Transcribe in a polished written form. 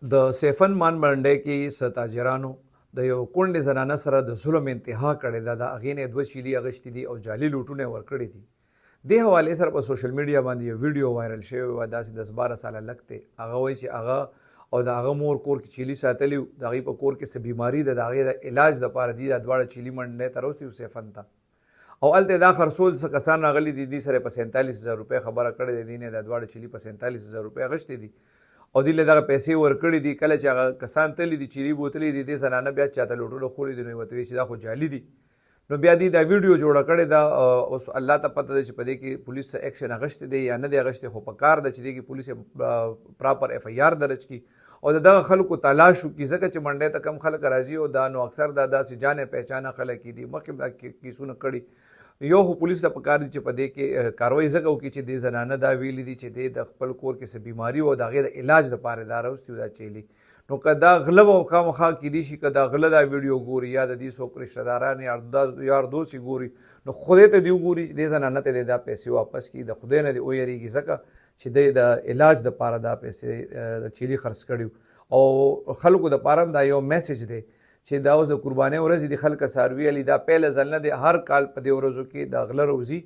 د سیفن مان منډی کې څه تاجرانو د یو کونډې زنانه سره د ظلم انتها کړې ده. د هغې نه 2 چیلي اخیستې دي او جعلي لوټونه یې ورکړي دي. دې حوالې سره په سوشل میډیا باندې یو ویډیو وایرل شوی وه، داسې 10-12 ساله لږ دی. هغه وایي چې هغه او د هغه مور کور کې چیلي ساتلي وو. د هغې په کور کې څه بیماري ده، د هغې د علاج دپاره دي دا دواړه چیلي منډی ته راوستي وو سیفن ته، او هلته دا خرڅول څه کسان راغلي دي. دې سره په 47,000 روپۍ خبره کړې ده. دې نه دا دواړه چیلي په 47,000 روپۍ اخیستې دي او دې له دغه پیسې ورکړي دي. کله چې هغه کسان تللي دي چیلي بوتلي دي، دې زنانه بیا چاته لوټونه خوړي دي، نو یې ورته وایي چې دا خو جعلي دي. نو بیا دې دا ویډیو جوړه کړې ده. اوس الله ته پته ده چې په دې کې پولیس څه ایکشن اخیستی دی یا نه دی اخیستی، خو په کار ده چې دې کې پولیس پراپر ایف آی آر درج کړي او د دغه خلکو تلاش وکړي، ځکه چې منډۍ ته کم خلک راځي او دا نو اکثر دا داسې جانې پہچانه خلک دي. مخکې دا کیسونه کړي. یو خو پولیس ته پکار دي چې په دې کې کاروایي ځکه وکړي چې دې زنانه دا ویلي دي چې دې د خپل کور کې څه بیماري و او د هغې د علاج دپاره دا راوستي وو دا چیلي. نو که دا غله به خامخا کیدای شي که دا غله دا ویډیو ګوري یا د دې څوک رشته داران یا یار دوست یې ګوري، نو خدای ته دې وګوري چې دې زنانه ته دې دا پیسې واپس کړي. د خدای نه دې ویریږي ځکه چې دی د علاج دپاره دا پیسې د چیلي خرڅ کړي او خلکو دپاره هم دا یو میسج دی چې دا اوس د قربانۍ ورځې دي. خلک څاروي علي دا پیله ځل نه دی، هر کال په دې ورځو کې دا غله روزي